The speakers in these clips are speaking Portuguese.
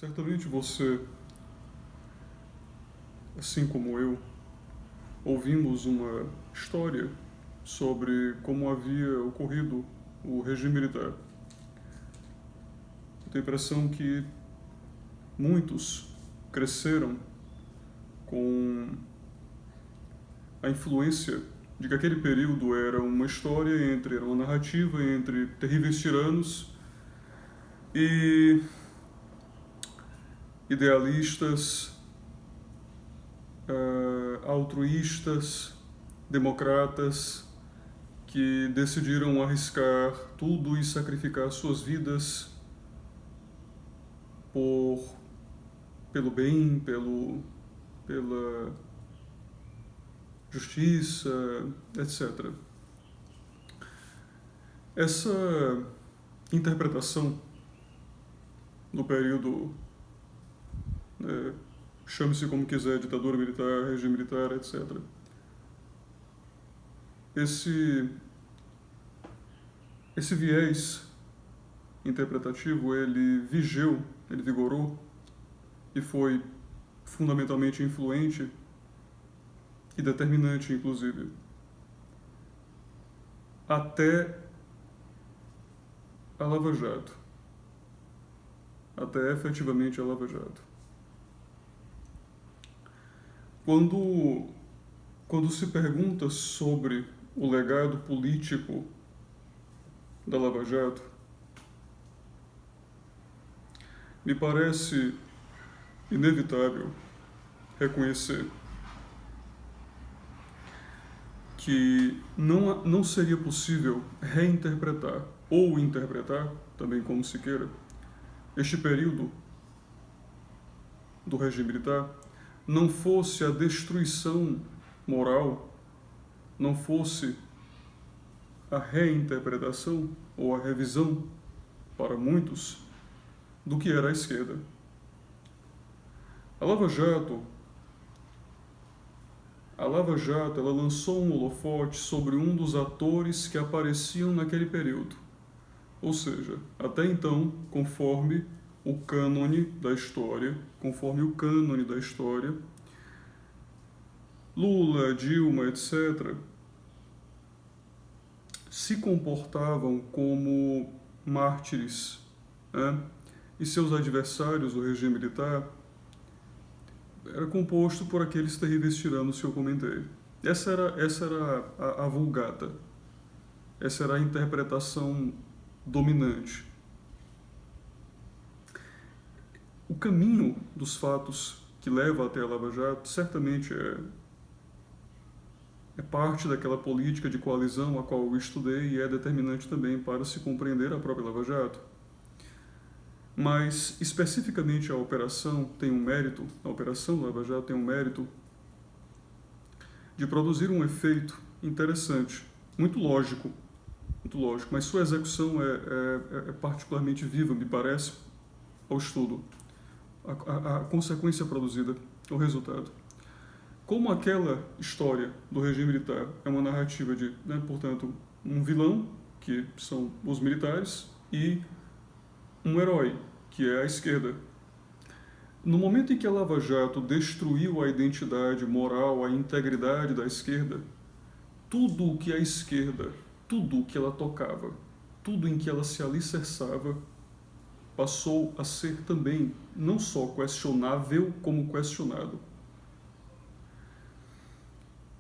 Certamente você, assim como eu, ouvimos uma história sobre como havia ocorrido o regime militar. Eu tenho a impressão que muitos cresceram com a influência de que aquele período era uma história era uma narrativa entre terríveis tiranos e idealistas, altruístas, democratas, que decidiram arriscar tudo e sacrificar suas vidas pelo bem, pela justiça, etc. Essa interpretação do período, chame-se como quiser, ditadura militar, regime militar, etc. Esse viés interpretativo, ele vigorou e foi fundamentalmente influente e determinante, inclusive, até a Lava Jato, até efetivamente a Lava Jato. Quando se pergunta sobre o legado político da Lava Jato, me parece inevitável reconhecer que não seria possível reinterpretar ou interpretar, também como se queira, este período do regime militar não fosse a destruição moral, não fosse a reinterpretação ou a revisão, para muitos, do que era a esquerda. A Lava Jato, ela lançou um holofote sobre um dos atores que apareciam naquele período. Ou seja, até então, conforme o cânone da história, Lula, Dilma, etc., se comportavam como mártires, né? E seus adversários, o regime militar, era composto por aqueles terríveis tiranos que eu comentei. Essa era a vulgata. Essa era a interpretação dominante. O caminho dos fatos que leva até a Lava Jato certamente é parte daquela política de coalizão a qual eu estudei e é determinante também para se compreender a própria Lava Jato. Mas, especificamente, a operação Lava Jato tem um mérito de produzir um efeito interessante, muito lógico, mas sua execução é particularmente viva, me parece, ao estudo. A consequência produzida, o resultado. Como aquela história do regime militar é uma narrativa de, portanto, um vilão, que são os militares, e um herói, que é a esquerda. No momento em que a Lava Jato destruiu a identidade moral, a integridade da esquerda, tudo o que a esquerda, tudo o que ela tocava, tudo em que ela se alicerçava, passou a ser também não só questionável, como questionado.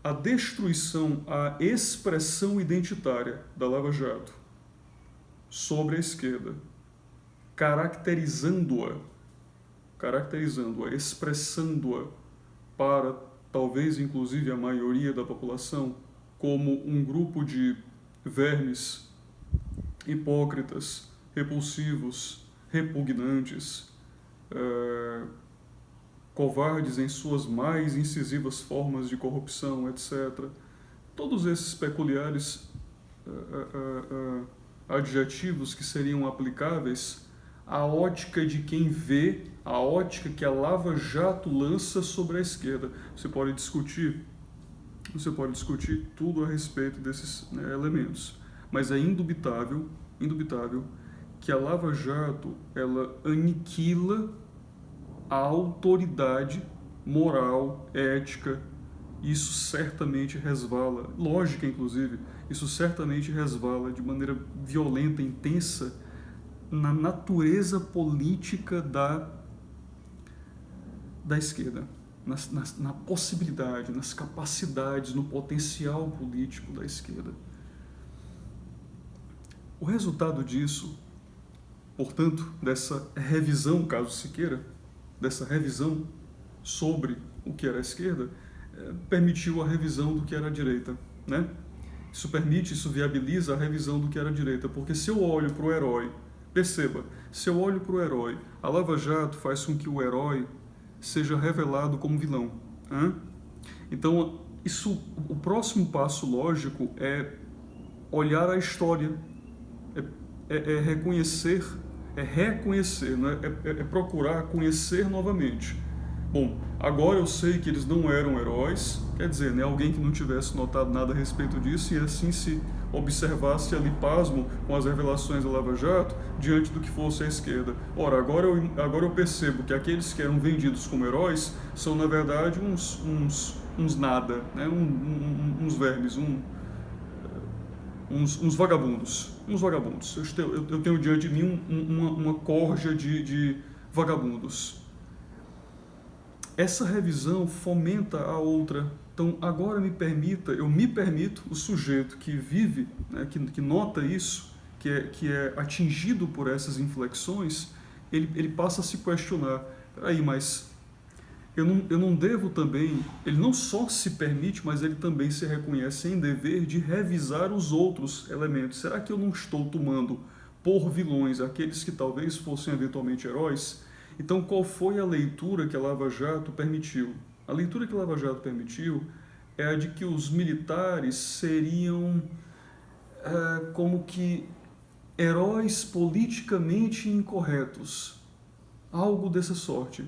A destruição, a expressão identitária da Lava Jato sobre a esquerda, caracterizando-a, expressando-a para talvez inclusive a maioria da população como um grupo de vermes hipócritas, repulsivos, repugnantes, covardes em suas mais incisivas formas de corrupção, etc. Todos esses peculiares adjetivos que seriam aplicáveis à ótica de quem vê, a ótica que a Lava Jato lança sobre a esquerda. Você pode discutir tudo a respeito desses elementos, mas é indubitável que a Lava Jato ela aniquila a autoridade moral, ética. Isso certamente resvala, lógica inclusive, isso certamente resvala de maneira violenta, intensa, na natureza política da esquerda, na possibilidade, nas capacidades, no potencial político da esquerda. O resultado disso, portanto, dessa revisão, caso se queira, dessa revisão sobre o que era a esquerda, permitiu a revisão do que era a direita, né? Isso viabiliza a revisão do que era a direita, porque se eu olho para o herói, perceba, se eu olho para o herói, a Lava Jato faz com que o herói seja revelado como vilão. Hein? Então, o próximo passo lógico é olhar a história, reconhecer, né? É procurar conhecer novamente. Bom, agora eu sei que eles não eram heróis, quer dizer, né, alguém que não tivesse notado nada a respeito disso e assim se observasse ali pasmo com as revelações da Lava Jato diante do que fosse a esquerda. Ora, agora eu percebo que aqueles que eram vendidos como heróis são, na verdade, uns nada, né, uns vermes, uns vagabundos. Uns vagabundos. Eu tenho diante de mim uma corja de vagabundos. Essa revisão fomenta a outra. Então, agora eu me permito, o sujeito que vive, né, que nota isso, que é atingido por essas inflexões, ele passa a se questionar. Peraí, mas eu não devo também... Ele não só se permite, mas ele também se reconhece em dever de revisar os outros elementos. Será que eu não estou tomando por vilões aqueles que talvez fossem eventualmente heróis? Então, qual foi a leitura que a Lava Jato permitiu? A leitura que a Lava Jato permitiu é a de que os militares seriam como que heróis politicamente incorretos. Algo dessa sorte.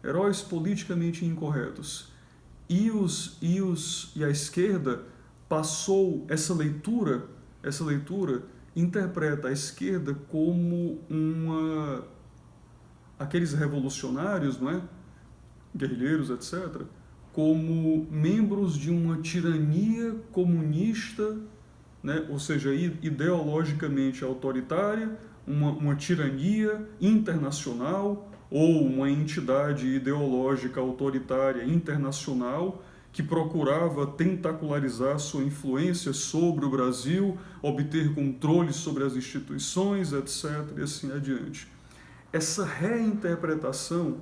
Heróis politicamente incorretos. E a esquerda passou essa leitura interpreta a esquerda como aqueles revolucionários, não é? Guerrilheiros, etc., como membros de uma tirania comunista, né? Ou seja, ideologicamente autoritária, uma tirania internacional ou uma entidade ideológica autoritária internacional que procurava tentacularizar sua influência sobre o Brasil, obter controle sobre as instituições, etc., e assim adiante. Essa reinterpretação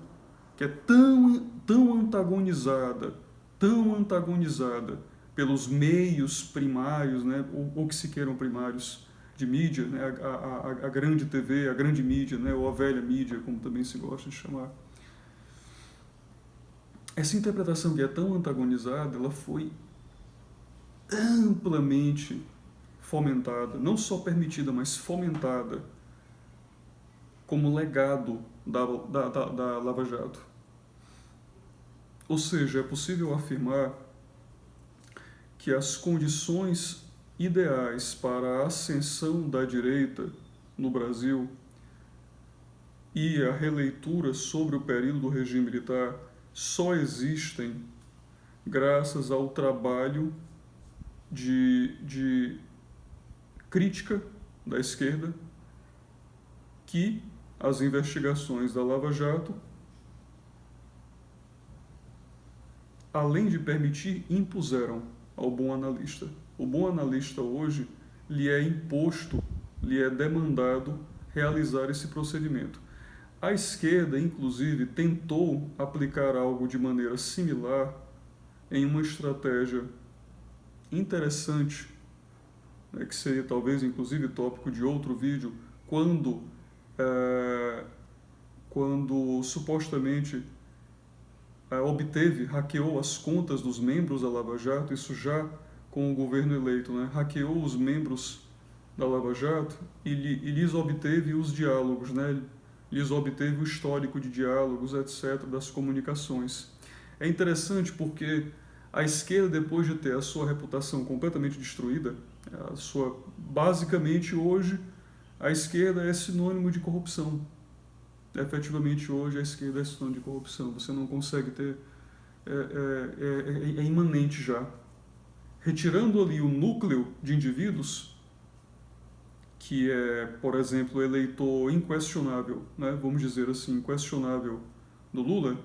que é tão antagonizada pelos meios primários, né, ou que se queiram primários de mídia, né, a grande TV, a grande mídia, né, ou a velha mídia, como também se gosta de chamar. Essa interpretação que é tão antagonizada, ela foi amplamente fomentada, não só permitida, mas fomentada como legado da Lava Jato. Ou seja, é possível afirmar que as condições ideais para a ascensão da direita no Brasil e a releitura sobre o período do regime militar só existem graças ao trabalho de crítica da esquerda que as investigações da Lava Jato, além de permitir, impuseram ao bom analista. O bom analista hoje lhe é imposto, lhe é demandado realizar esse procedimento. A esquerda, inclusive, tentou aplicar algo de maneira similar em uma estratégia interessante, né, que seria talvez, inclusive, tópico de outro vídeo, quando supostamente hackeou as contas dos membros da Lava Jato, isso já com o governo eleito, né? Hackeou os membros da Lava Jato e lhes obteve os diálogos, né? Lhes obteve o histórico de diálogos, etc., das comunicações. É interessante porque a esquerda, depois de ter a sua reputação completamente destruída, basicamente hoje, a esquerda é sinônimo de corrupção. efetivamente hoje a esquerda é sinônimo de corrupção. Você não consegue ter... É imanente já. Retirando ali o núcleo de indivíduos, que é, por exemplo, o eleitor inquestionável, né, vamos dizer assim, inquestionável do Lula,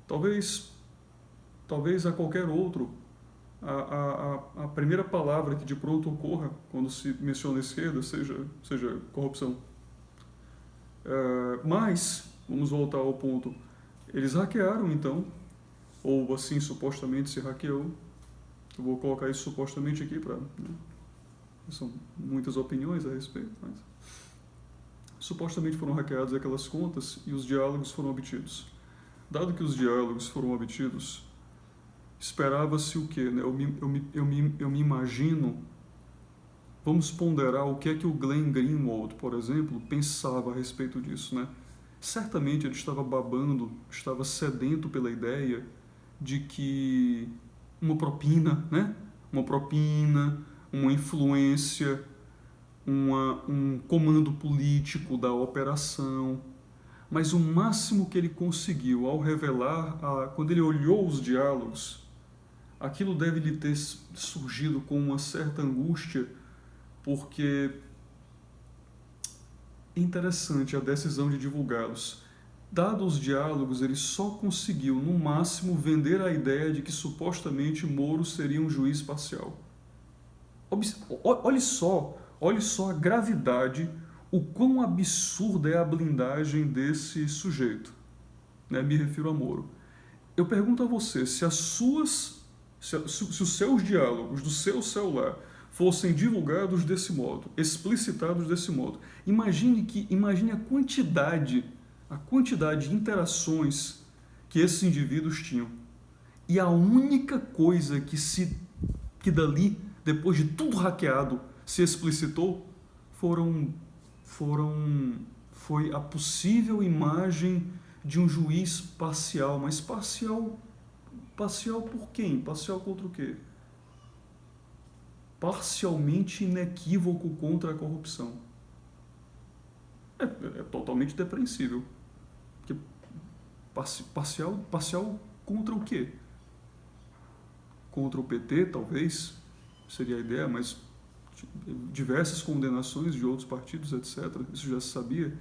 talvez a qualquer outro, a primeira palavra que de pronto ocorra quando se menciona a esquerda seja corrupção. Mas, vamos voltar ao ponto, eles hackearam então, ou assim supostamente se hackeou. Eu vou colocar isso supostamente aqui para... Né, são muitas opiniões a respeito, mas... Supostamente foram hackeadas aquelas contas e os diálogos foram obtidos. Dado que os diálogos foram obtidos, esperava-se o quê? Né? Eu me imagino... Vamos ponderar o que é que o Glenn Greenwald, por exemplo, pensava a respeito disso, né? Certamente ele estava babando, estava sedento pela ideia de que uma propina, né? Uma influência, um comando político da operação. Mas o máximo que ele conseguiu ao revelar, quando ele olhou os diálogos, aquilo deve lhe ter surgido com uma certa angústia, porque é interessante a decisão de divulgá-los. Dados os diálogos, ele só conseguiu, no máximo, vender a ideia de que supostamente Moro seria um juiz parcial. Olhe só a gravidade, o quão absurda é a blindagem desse sujeito. Né? Me refiro a Moro. Eu pergunto a você, se os seus diálogos do seu celular fossem divulgados desse modo, explicitados desse modo, imagine a quantidade de interações que esses indivíduos tinham. E a única coisa que dali, depois de tudo hackeado, se explicitou, foi a possível imagem de um juiz parcial. Mas parcial por quem? Parcial contra o quê? Parcialmente inequívoco contra a corrupção. É totalmente depreensível. Porque parcial contra o quê? Contra o PT, talvez, seria a ideia, mas diversas condenações de outros partidos, etc. Isso já se sabia.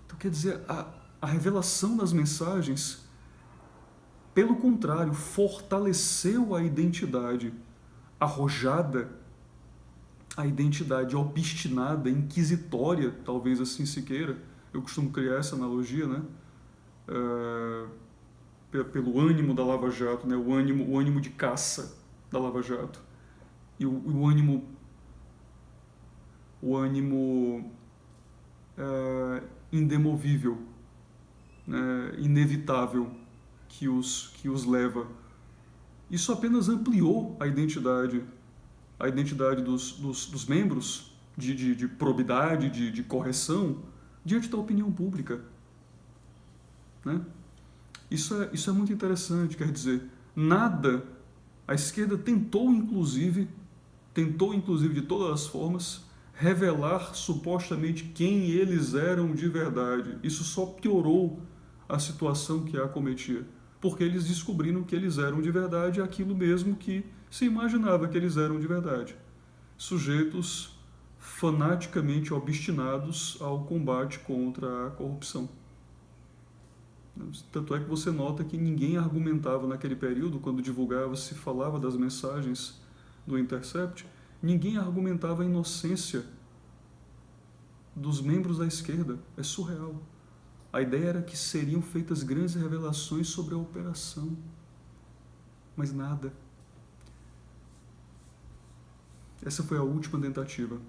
Então, quer dizer, a revelação das mensagens, pelo contrário, fortaleceu a identidade arrojada, a identidade obstinada, inquisitória, talvez assim se queira. Eu costumo criar essa analogia, né? Pelo ânimo da Lava Jato, né? O ânimo de caça da Lava Jato. E o ânimo indemovível, né? Inevitável que os leva. Isso apenas ampliou a identidade dos membros de probidade, de correção, diante da opinião pública. Né? Isso é muito interessante, quer dizer, a esquerda tentou inclusive de todas as formas, revelar supostamente quem eles eram de verdade. Isso só piorou a situação que a acometia, porque eles descobriram que eles eram de verdade aquilo mesmo que se imaginava que eles eram de verdade. Sujeitos fanaticamente obstinados ao combate contra a corrupção. Tanto é que você nota que ninguém argumentava naquele período, quando divulgava-se, falava das mensagens do Intercept, ninguém argumentava a inocência dos membros da esquerda. É surreal. A ideia era que seriam feitas grandes revelações sobre a operação. Mas nada. Essa foi a última tentativa.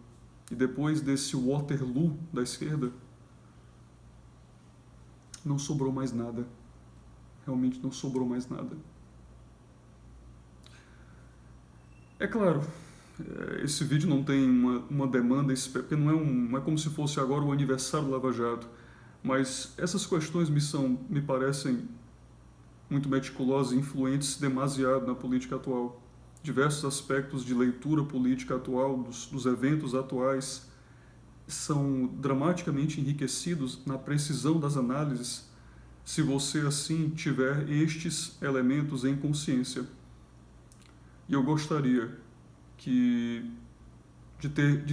E depois desse Waterloo da esquerda, não sobrou mais nada. Realmente não sobrou mais nada. É claro, esse vídeo não tem uma demanda, porque não é como se fosse agora o aniversário do Lava Jato, mas essas questões me parecem muito meticulosas e influentes demasiado na política atual. Diversos aspectos de leitura política atual, dos eventos atuais, são dramaticamente enriquecidos na precisão das análises se você assim tiver estes elementos em consciência. E eu gostaria de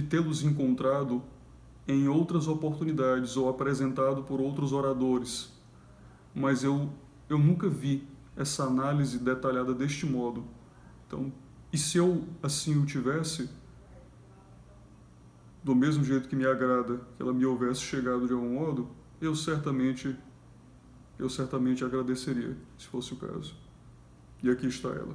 tê-los encontrado em outras oportunidades ou apresentado por outros oradores, mas eu nunca vi essa análise detalhada deste modo. Então, e se eu assim o tivesse, do mesmo jeito que me agrada que ela me houvesse chegado de algum modo, eu certamente agradeceria, se fosse o caso. E aqui está ela.